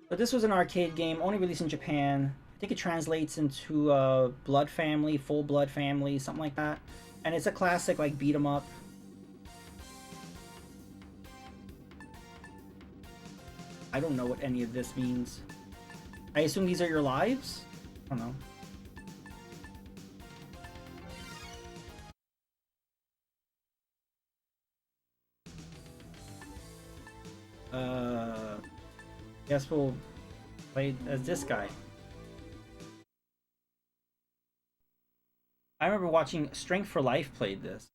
But this was an arcade game, only released in Japan. I think it translates into Blood Family, Full Blood Family, something like that. And it's a classic, like, beat 'em up. I don't know what any of this means. I assume these are your lives? I don't know. Guess we'll play as this guy. I remember watching Strength for Life played this.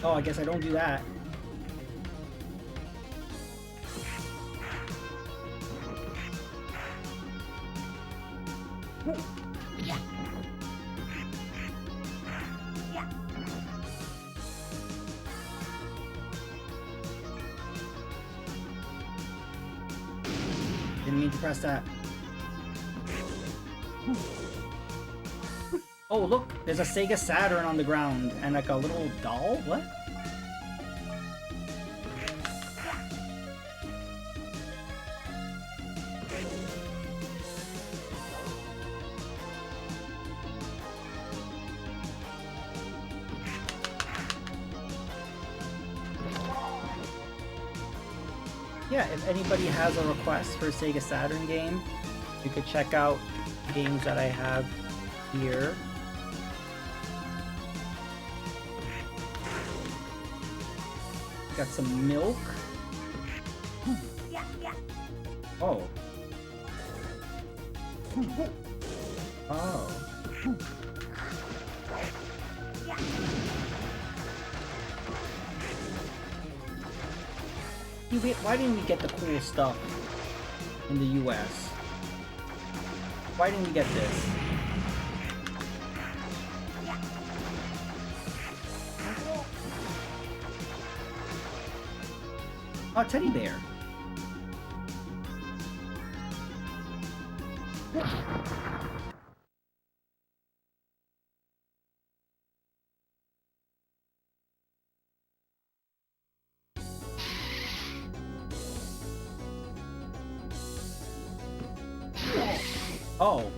Oh, I guess I don't do that. Didn't mean to press that. Oh, look, there's a Sega Saturn on the ground and like a little doll? What? Yeah, if anybody has a request for a Sega Saturn game, you could check out games that I have here. Got some milk. Oh. Oh. Why didn't we get the cool stuff in the US? Why didn't we get this? Oh, teddy bear. Oh.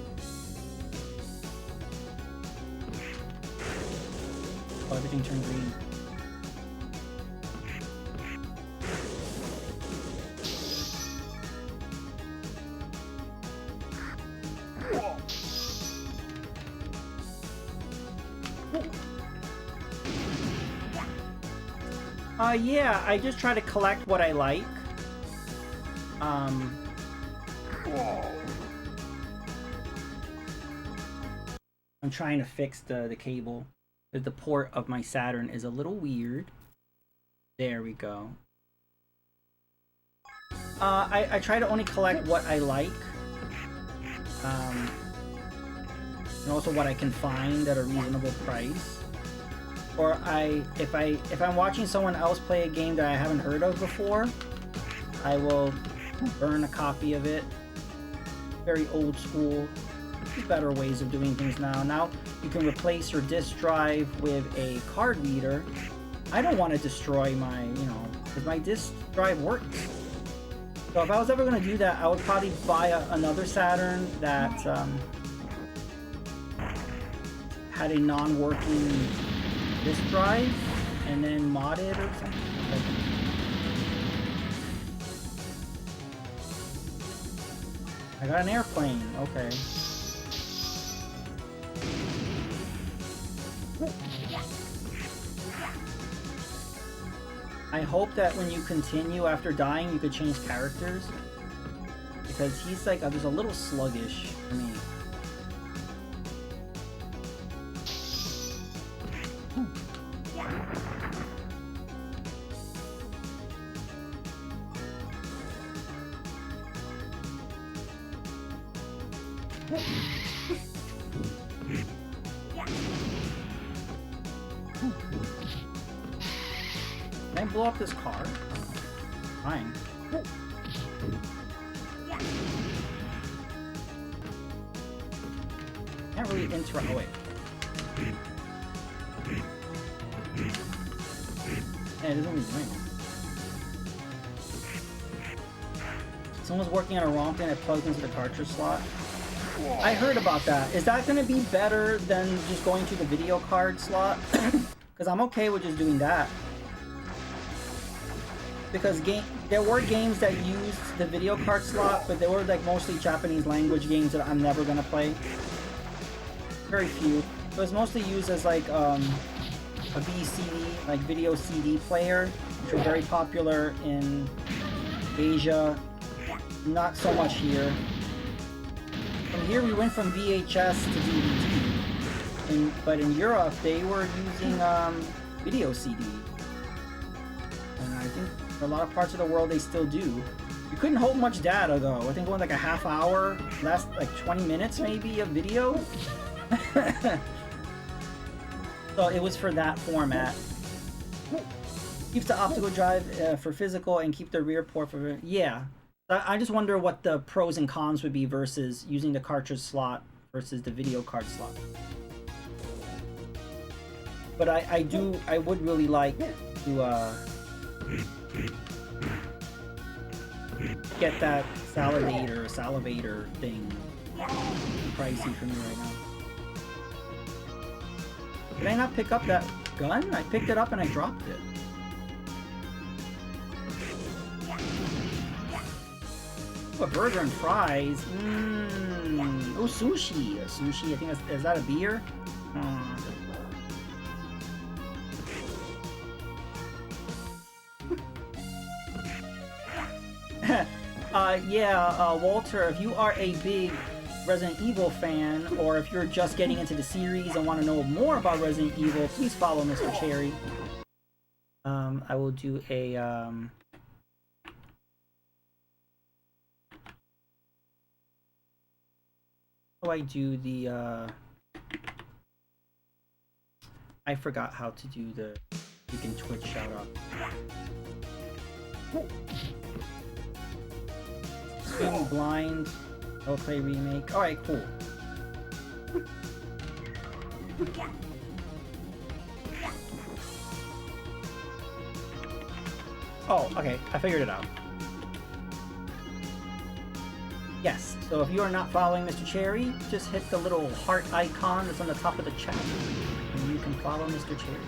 Oh, everything turned green. Yeah, I just try to collect what I like. I'm trying to fix the cable. The port of my Saturn is a little weird. There we go. I try to only collect what I like. And also what I can find at a reasonable price. Or if I'm watching someone else play a game that I haven't heard of before, I will burn a copy of it. Very old school. There's better ways of doing things now. Now you can replace your disk drive with a card reader. I don't want to destroy my, because my disk drive works. So if I was ever going to do that, I would probably buy another Saturn that had a non-working disk drive and then mod it or something. I got an airplane, okay. I hope that when you continue after dying, you could change characters. Because he's like, just a little sluggish for me. Can I blow up this car? fine. Can't really interrupt. Oh wait. Yeah, it isn't really doing it. Someone's working on a ROM thing that plugs into the cartridge slot. I heard about that. Is that going to be better than just going to the video card slot? Because I'm okay with just doing that. Because there were games that used the video card slot, but they were like mostly Japanese language games that I'm never going to play. Very few. It was mostly used as like a VCD, like video CD player, which were very popular in Asia. Not so much here. From here we went from VHS to DVD. But in Europe they were using video CD. And I think for a lot of parts of the world they still do. You couldn't hold much data though. I think it was like a half hour, last like 20 minutes maybe of video. So it was for that format. Keeps the optical drive for physical and keep the rear port for... Yeah. I just wonder what the pros and cons would be versus using the cartridge slot versus the video card slot. But I would really like to get that salivator thing. Pricey for me right now. Did I not pick up that gun? I picked it up and I dropped it. Ooh, a burger and fries. Oh, sushi. Sushi. I think is that a beer? Yeah, Walter, if you are a big Resident Evil fan, or if you're just getting into the series and want to know more about Resident Evil, please follow Mr. Cherry. I will do a how do I do the I forgot how to do the you can Twitch shout out. Screaming Blind Roleplay remake. Alright, cool. Oh, okay. I figured it out. Yes, so if you are not following Mr. Cherry, just hit the little heart icon that's on the top of the chat, and you can follow Mr. Cherry.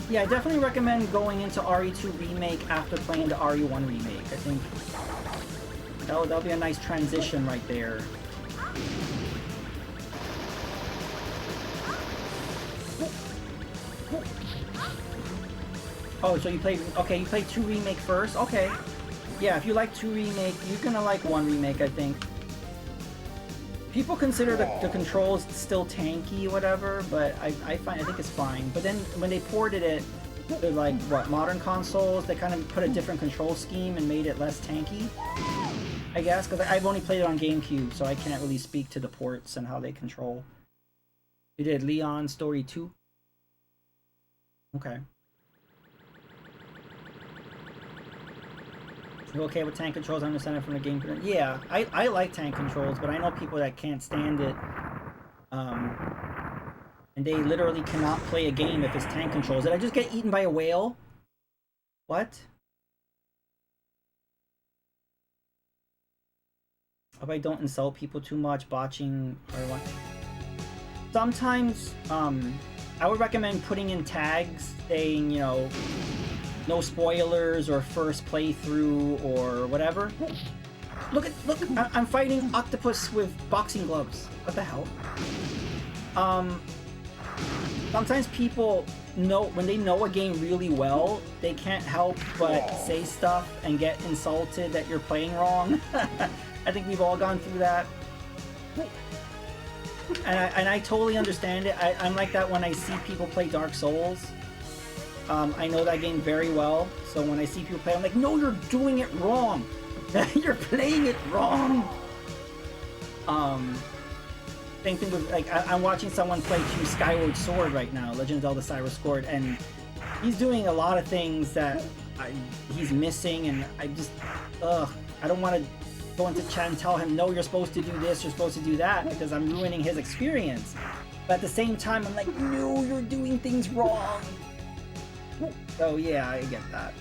Yeah, I definitely recommend going into RE2 Remake after playing the RE1 Remake. I think that'll be a nice transition right there. Oh, so you played... Okay, you played 2 Remake first? Okay. Yeah, if you like 2 Remake, you're gonna like 1 Remake, I think. People consider the controls still tanky, whatever, but I think it's fine. But then when they ported it to like what modern consoles, they kind of put a different control scheme and made it less tanky, I guess. Because I've only played it on GameCube, so I can't really speak to the ports and how they control. You did Leon Story 2. Okay. You okay with tank controls? I understand it from the game. Yeah, I like tank controls, but I know people that can't stand it. And they literally cannot play a game if it's tank controls. Did I just get eaten by a whale? What? Hope I don't insult people too much, botching or what. Sometimes, I would recommend putting in tags saying, you know, no spoilers or first playthrough or whatever. Look, I'm fighting octopus with boxing gloves. What the hell? Sometimes people know, when they know a game really well, they can't help but say stuff and get insulted that you're playing wrong. I think we've all gone through that. And I totally understand it. I'm like that when I see people play Dark Souls. I know that game very well, so when I see people play, I'm like, no, you're doing it wrong. You're playing it wrong. Same thing with, like, I'm watching someone play through Skyward Sword right now, Legend of Zelda Skyward Sword, and he's doing a lot of things that he's missing, and I just, I don't want to go into chat and tell him, no, you're supposed to do this, you're supposed to do that, because I'm ruining his experience. But at the same time, I'm like, no, you're doing things wrong. So yeah, I get that.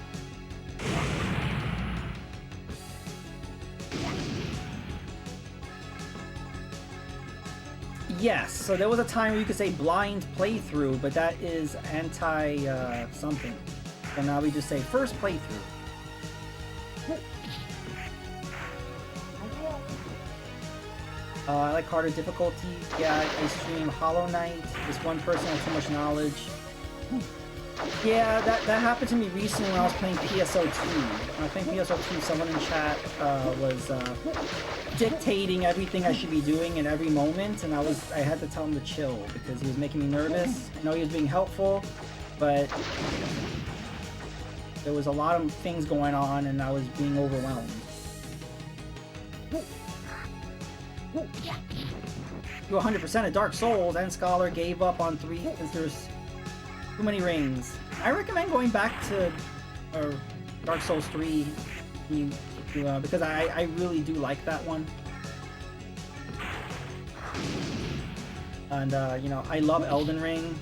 Yes, so there was a time where you could say blind playthrough, but that is anti something. So now we just say first playthrough. I like harder difficulty. Yeah, I stream Hollow Knight. This one person has too much knowledge. Yeah, that happened to me recently when I was playing PSO2. When I was playing PSO2, someone in chat was dictating everything I should be doing in every moment, and I had to tell him to chill because he was making me nervous. I know he was being helpful, but there was a lot of things going on and I was being overwhelmed. You 100% of Dark Souls, and Scholar gave up on 3 because there's too many rings. I recommend going back to Dark Souls 3 because I really do like that one. And you know, I love Elden Ring.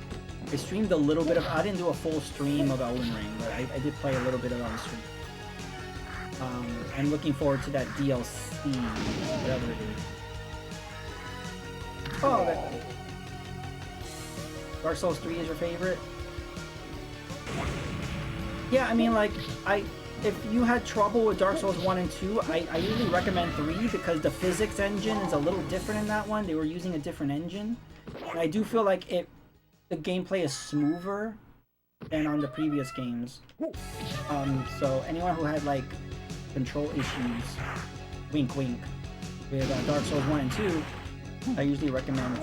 I streamed a little bit of, I didn't do a full stream of Elden Ring, but I did play a little bit of it on stream. I'm looking forward to that DLC, whatever it is. Oh, Dark Souls 3 is your favorite? Yeah, I mean, like, if you had trouble with Dark Souls 1 and 2, I usually recommend 3 because the physics engine is a little different in that one. They were using a different engine. And I do feel like the gameplay is smoother than on the previous games. So anyone who had, like, control issues, wink wink, with Dark Souls 1 and 2, I usually recommend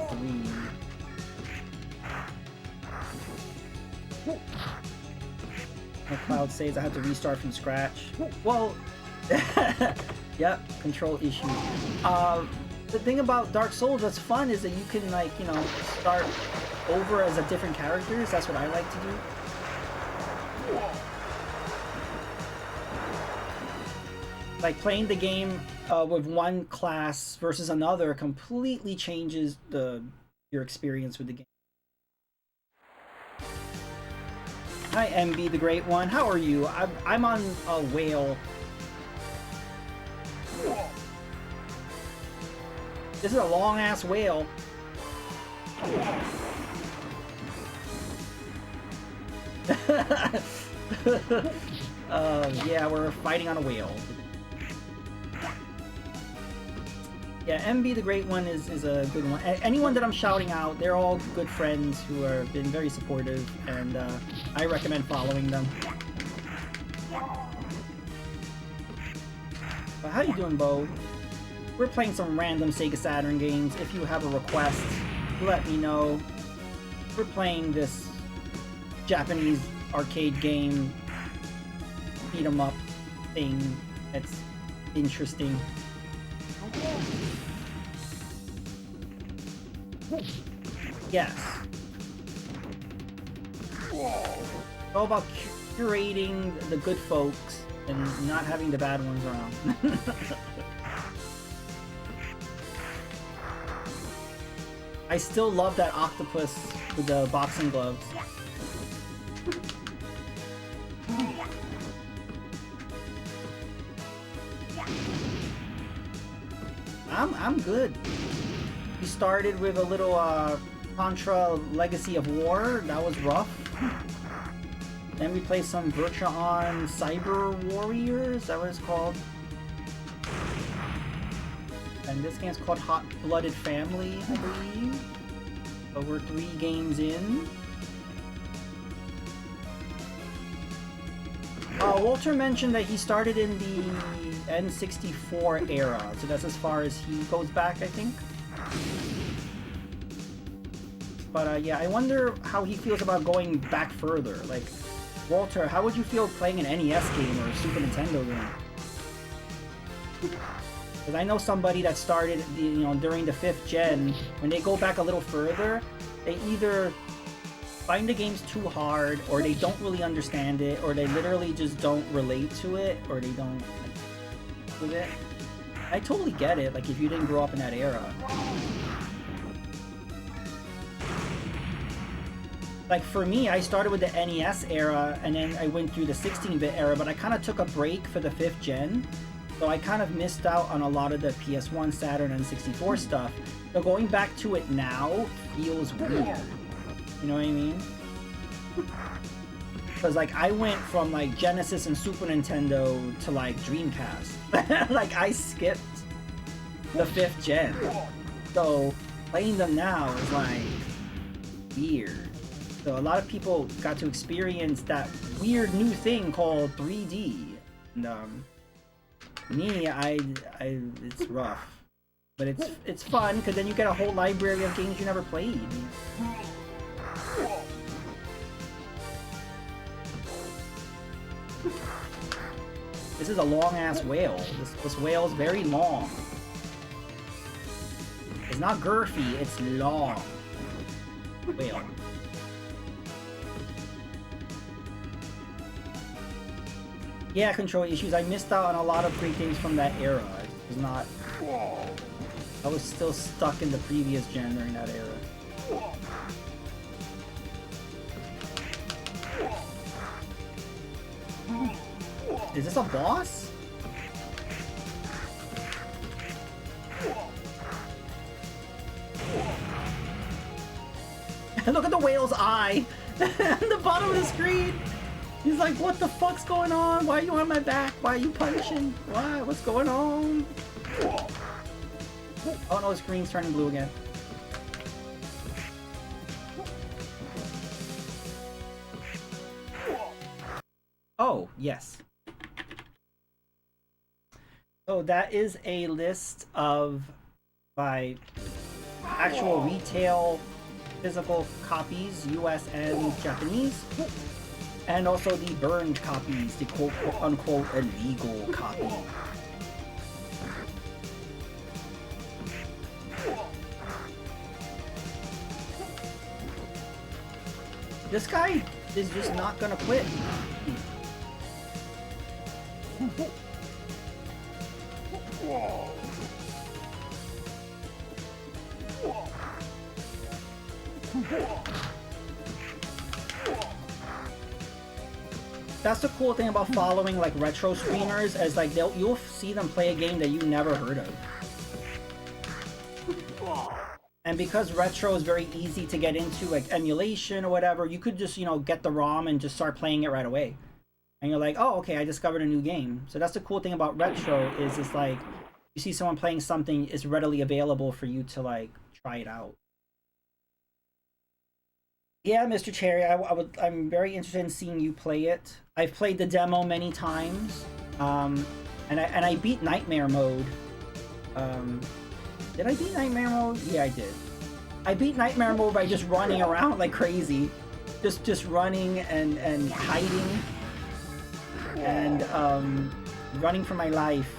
3. McCloud says I have to restart from scratch. Well, yep, control issue. The thing about Dark Souls that's fun is that you can, like, you know, start over as a different characters. That's what I like to do. Like, playing the game with one class versus another completely changes your experience with the game. Hi, MB the Great One. How are you? I'm on a whale. This is a long-ass whale. Yeah, we're fighting on a whale. Yeah, MB the Great One is a good one. Anyone that I'm shouting out, they're all good friends who have been very supportive, and I recommend following them. But how you doing, Bo? We're playing some random Sega Saturn games. If you have a request, let me know. We're playing this Japanese arcade game, beat 'em up thing that's interesting. Yes. It's all about curating the good folks and not having the bad ones around. I still love that octopus with the boxing gloves. I'm good. We started with a little Contra Legacy of War. That was rough. Then we played some Virtua on Cyber Warriors. Is that what it's called? And this game's called Hot Blooded Family, I believe. So we're 3 games in. Walter mentioned that he started in the N64 era, so that's as far as he goes back, I think. But yeah, I wonder how he feels about going back further. Like, Walter, how would you feel playing an NES game or a Super Nintendo game? Because I know somebody that started, during the 5th gen. When they go back a little further, they either find the games too hard, or they don't really understand it, or they literally just don't relate to it, or they don't like with it. I totally get it, like if you didn't grow up in that era. Like for me, I started with the NES era, and then I went through the 16-bit era, but I kind of took a break for the 5th gen. So I kind of missed out on a lot of the PS1, Saturn, and 64 stuff. So going back to it now feels weird. You know what I mean? Because like I went from like Genesis and Super Nintendo to like Dreamcast. Like I skipped the 5th gen. So playing them now is like weird. So a lot of people got to experience that weird new thing called 3D. And me, it's rough. But it's fun because then you get a whole library of games you never played. This is a long-ass whale. This whale's very long. It's not girthy, it's long. Whale. Yeah, control issues. I missed out on a lot of great games from that era. It was not... I was still stuck in the previous gen during that era. Is this a boss? Look at the whale's eye at the bottom of the screen. He's like, what the fuck's going on? Why are you on my back? Why are you punching? Why? What's going on? Oh no, the screen's turning blue again. Oh, yes. So that is a list of my actual retail physical copies, US and Japanese, and also the burned copies, the quote-unquote illegal copy. This guy is just not gonna quit. That's the cool thing about following like retro streamers, as like you'll see them play a game that you never heard of. And because retro is very easy to get into, like emulation or whatever, you could just, get the ROM and just start playing it right away. And you're like, oh, okay, I discovered a new game. So that's the cool thing about retro, is it's like, you see someone playing something, it's readily available for you to like try it out. Yeah, Mr. Cherry, I'm very interested in seeing you play it. I've played the demo many times, and I beat Nightmare Mode. Did I beat Nightmare Mode? Yeah, I did. I beat Nightmare Mode by just running around like crazy, just running and hiding, and running for my life.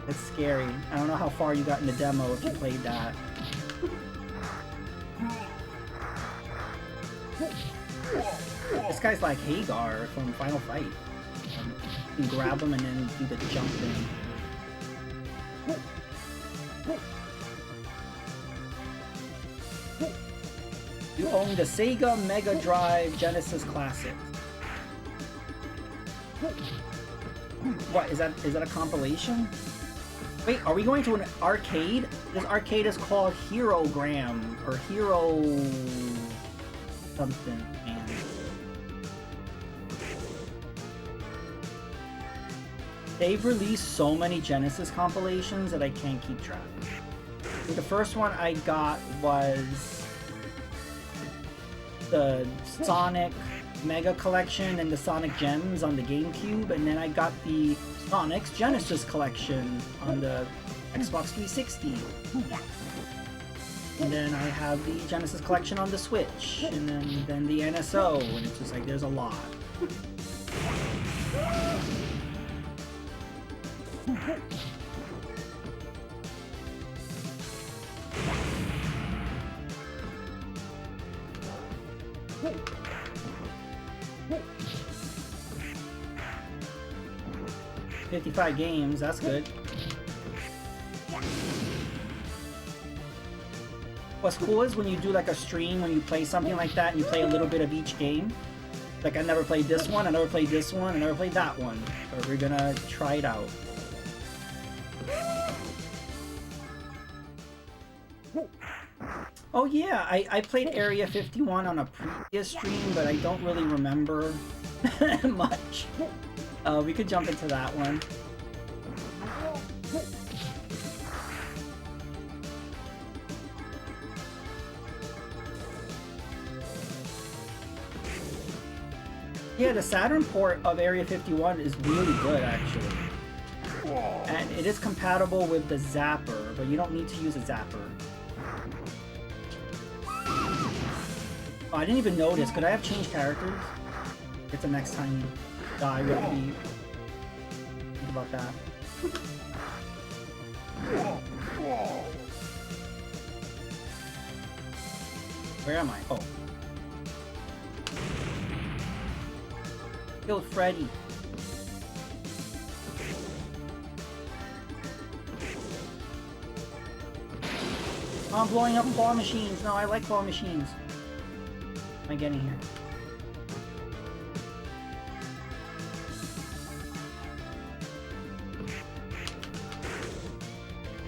It's scary. I don't know how far you got in the demo if you played that. This guy's like Hagar from Final Fight. You can grab him and then do the jump thing. You own the Sega Mega Drive Genesis Classic. What, is that a compilation? Wait, are we going to an arcade? This arcade is called Herogram, or Hero... something, man. They've released so many Genesis compilations that I can't keep track. The first one I got was the Sonic Mega Collection and the Sonic Gems on the GameCube, and then I got the Sonic's Genesis Collection on the Xbox 360. And then I have the Genesis Collection on the Switch, and then the NSO, and it's just like, there's a lot. $55 games, that's good. What's cool is when you do like a stream, when you play something like that and you play a little bit of each game. Like I never played this one, I never played this one, I never played that one. So we're gonna try it out. Oh yeah, I played Area 51 on a previous stream, but I don't really remember much. We could jump into that one. Yeah, the Saturn port of Area 51 is really good, actually. And it is compatible with the Zapper, but you don't need to use a Zapper. Oh, I didn't even notice. Could I have changed characters? It's the next time you die, would be... Think about that. Where am I? Oh. Killed Freddy. Oh, I'm blowing up claw machines. No, I like claw machines. What am I getting here?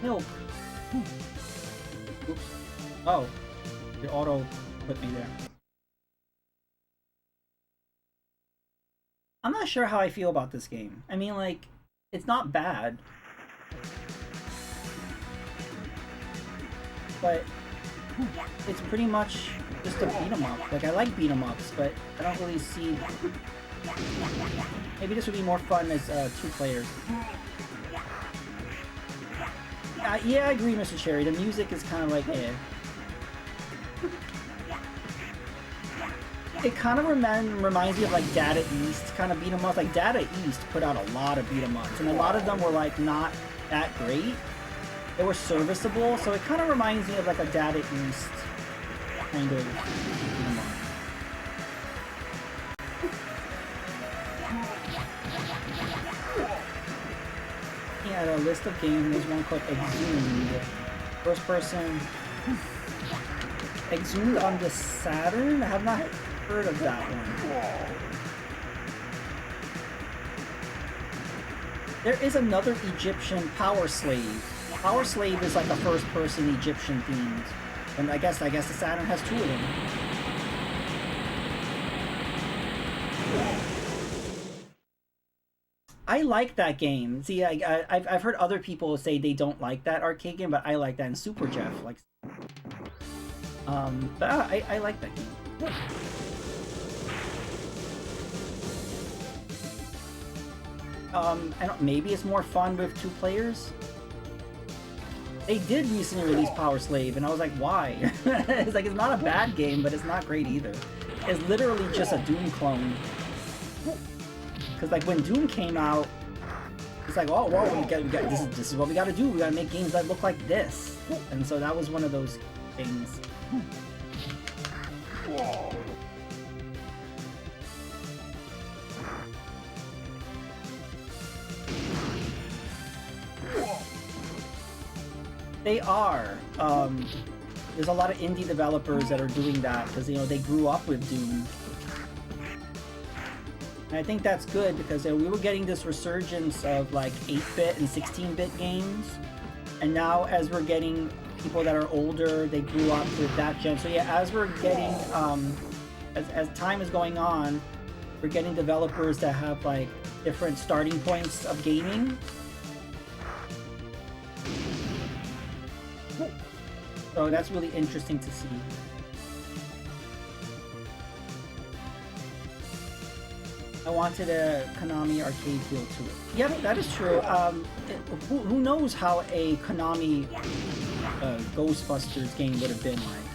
Milk. Oops. Oh. It auto put me there. I'm not sure how I feel about this game. I mean, like, it's not bad. But it's pretty much just a beat 'em up. Like, I like beat 'em ups, but I don't really see... Maybe this would be more fun as 2 players. Yeah, I agree, Mr. Cherry. The music is kind of like, eh. It kind of reminds me of like Data East kind of beat 'em ups. Like Data East put out a lot of beat 'em ups, and a lot of them were like not that great. They were serviceable, so it kind of reminds me of like a Data East kind of beat 'em up. Looking at a list of games, there's one called Exhumed. First person. Exhumed on the Saturn? I have not heard of that one. There is another Egyptian, Power Slave. Power Slave is like a first-person Egyptian themed, and I guess the Saturn has 2 of them. I like that game. See, I've heard other people say they don't like that arcade game, but I like that. And Super Jeff likes. But I like that game. I don't. Maybe it's more fun with 2 players. They did recently release Power Slave, and I was like, why? It's like it's not a bad game, but it's not great either. It's literally just a Doom clone. Because like when Doom came out, it's like, oh, well, we got this is what we got to do. We got to make games that look like this, and so that was one of those things. They are. There's a lot of indie developers that are doing that because they grew up with Doom. And I think that's good because we were getting this resurgence of like 8-bit and 16-bit games, and now as we're getting people that are older, they grew up with that gen. So yeah, as we're getting, as time is going on, we're getting developers that have like different starting points of gaming. So that's really interesting to see. I wanted a Konami arcade feel to it. Yep, that is true. Who knows how a Konami Ghostbusters game would have been like?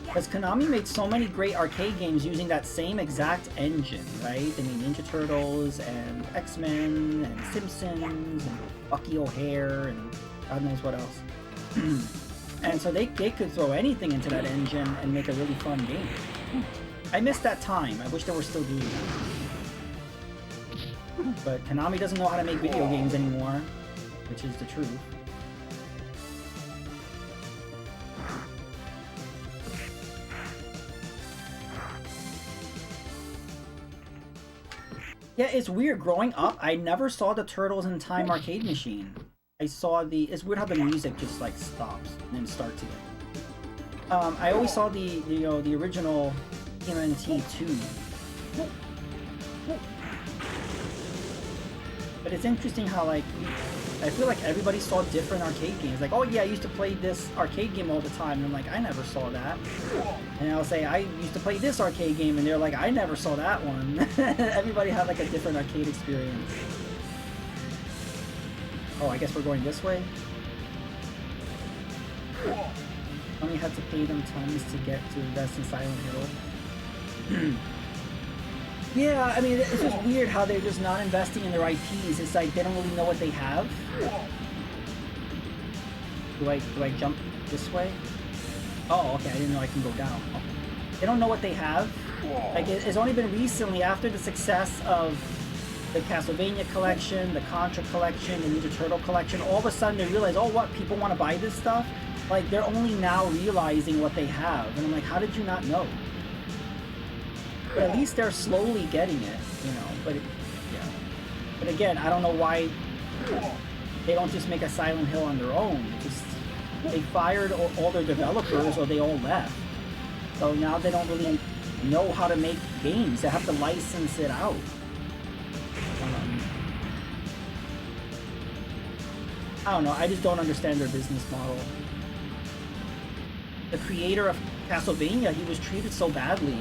Because Konami made so many great arcade games using that same exact engine, right? They made Ninja Turtles and X-Men and Simpsons and Bucky O'Hare and God knows what else. And so they could throw anything into that engine and make a really fun game. I missed that time. I wish they were still doing that. But Konami doesn't know how to make video games anymore, which is the truth. Yeah, it's weird. Growing up, I never saw the Turtles in Time arcade machine. I saw the... It's weird how the music just like stops and then starts again. I always saw the original TMNT 2. But it's interesting how like I feel like everybody saw different arcade games. Like, oh yeah, I used to play this arcade game all the time. And I'm like, I never saw that. And I'll say, I used to play this arcade game, and they're like, I never saw that one. Everybody had like a different arcade experience. Oh, I guess we're going this way? Only had to pay them tons to get to invest in Silent Hill. Yeah, I mean, it's just weird how they're just not investing in their IPs. It's like they don't really know what they have. Do I jump this way? Oh, okay, I didn't know I can go down. Okay. They don't know what they have. Like, it's only been recently, after the success of the Castlevania collection, the Contra collection, the Ninja Turtle collection, all of a sudden they realize, oh, what, people want to buy this stuff? Like, they're only now realizing what they have. And I'm like, how did you not know? But at least they're slowly getting it, you know. But yeah. But again, I don't know why they don't just make a Silent Hill on their own. Just they fired all their developers, or they all left. So now they don't really know how to make games. They have to license it out. I don't know. I just don't understand their business model. The creator of Castlevania, he was treated so badly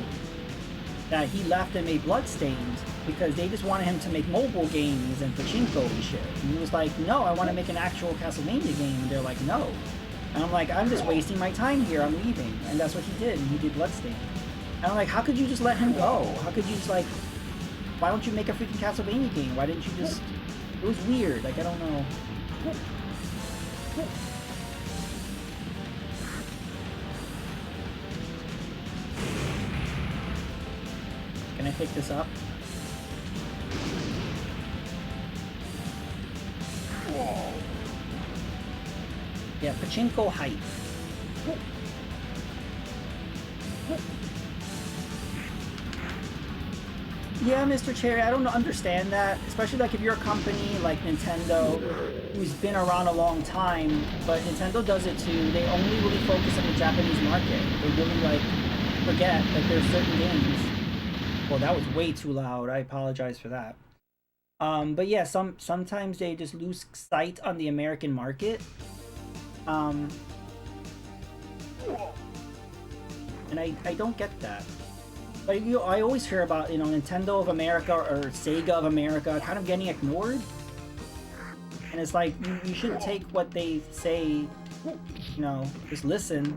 that he left and made Bloodstained because they just wanted him to make mobile games and pachinko and shit. And he was like, no, I want to make an actual Castlevania game. And they're like, no. And I'm like, I'm just wasting my time here. I'm leaving. And that's what he did. And he did Bloodstained. And I'm like, how could you just let him go? How could you just like, why don't you make a freaking Castlevania game? Why didn't you just... It was weird. Like, I don't know. Can I pick this up? Yeah, pachinko height. Yeah, Mr. Cherry, I don't understand that. Especially like if you're a company like Nintendo, who's been around a long time, but Nintendo does it too. They only really focus on the Japanese market. They really like forget that there's certain games. Well, that was way too loud. I apologize for that. But yeah, sometimes they just lose sight on the American market. And I don't get that. But I always hear about, you know, Nintendo of America or Sega of America kind of getting ignored. And it's like, you should take what they say, you know, just listen,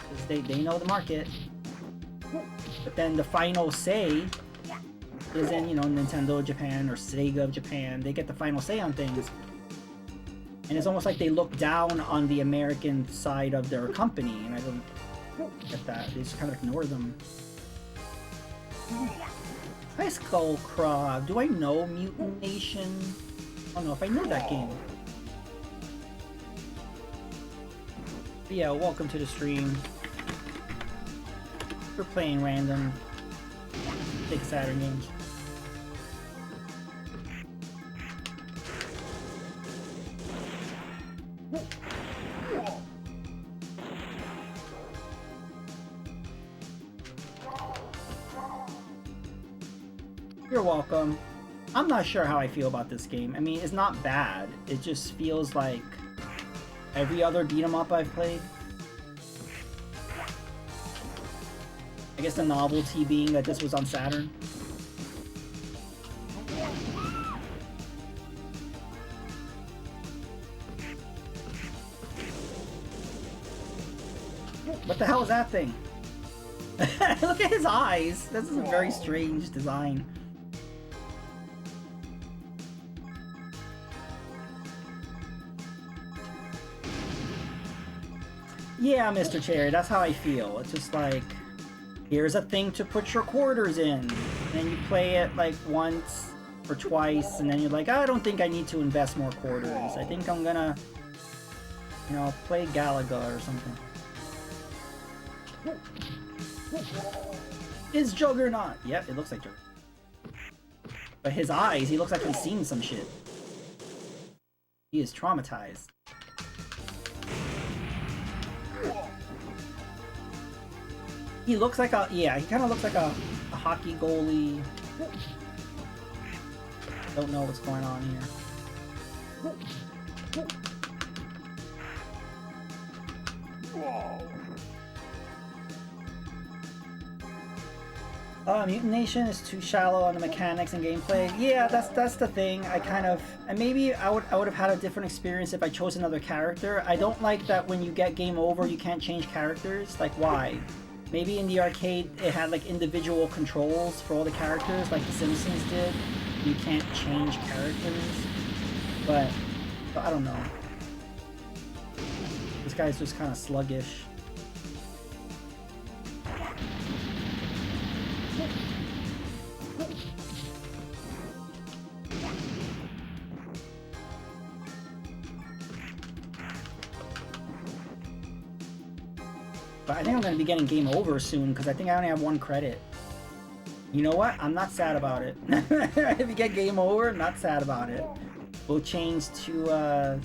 because they know the market. But then the final say is in, you know, Nintendo of Japan or Sega of Japan. They get the final say on things. And it's almost like they look down on the American side of their company. And I don't get that. They just kind of ignore them. Hi, Skullcraw. Do I know Mutant Nation? I don't know if I know that game. But yeah, welcome to the stream. We're playing random Sega Saturn games. You're welcome. I'm not sure how I feel about this game. I mean, it's not bad. It just feels like every other beat 'em up I've played. I guess the novelty being that this was on Saturn. What the hell is that thing? Look at his eyes. This is a very strange design. Yeah, Mr. Cherry, that's how I feel. It's just like, here's a thing to put your quarters in. And then you play it like once or twice, and then you're like, I don't think I need to invest more quarters. I think I'm gonna, you know, play Galaga or something. Is Juggernaut? Yep, it looks like Juggernaut. But his eyes, he looks like he's seen some shit. He is traumatized. He looks like a, yeah, he kind of looks like a hockey goalie. Don't know what's going on here. Mutant Nation is too shallow on the mechanics and gameplay. Yeah, that's the thing. I kind of, and maybe I would have had a different experience if I chose another character. I don't like that when you get game over, you can't change characters. Like, why? Maybe in the arcade it had like individual controls for all the characters, like The Simpsons did. You can't change characters, but I don't know. This guy's just kind of sluggish. But I think I'm going to be getting game over soon because I think I only have 1 credit. You know what? I'm not sad about it. If you get game over, I'm not sad about it. We'll change to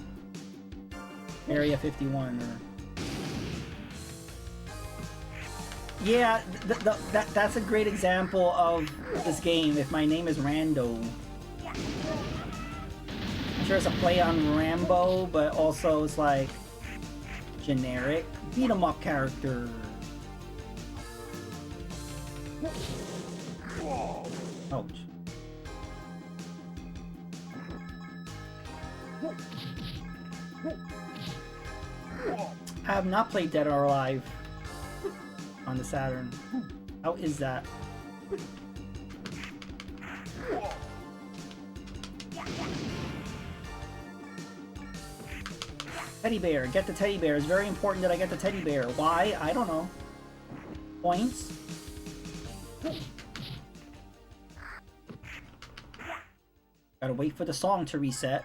Area 51. Or... Yeah, that's a great example of this game. If my name is Rando. I'm sure it's a play on Rambo, but also it's like generic beat 'em up character. Ouch. I have not played Dead or Alive on the Saturn. How is that? Teddy bear. Get the teddy bear. It's very important that I get the teddy bear. Why? I don't know. Points? Gotta wait for the song to reset.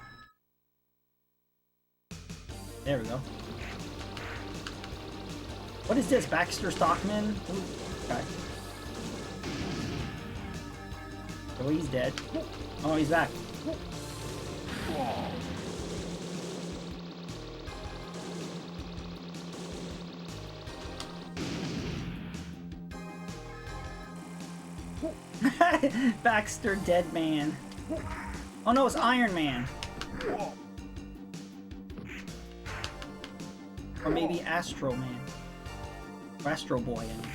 There we go. What is this? Baxter Stockman? Ooh, okay. Oh, he's dead. Oh, he's back. Baxter Dead Man. Oh no, it's Iron Man. Or maybe Astro Man. Or Astro Boy, I mean.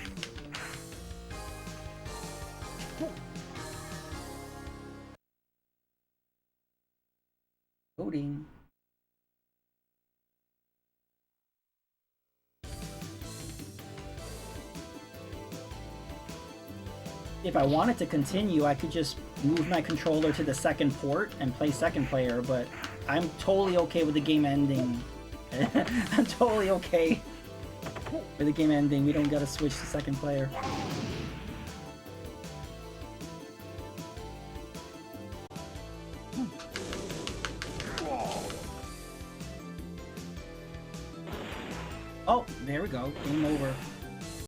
Loading. If I wanted to continue, I could just move my controller to the second port and play second player, but I'm totally okay with the game ending. I'm totally okay with the game ending. We don't gotta switch to second player. Oh, there we go. Game over.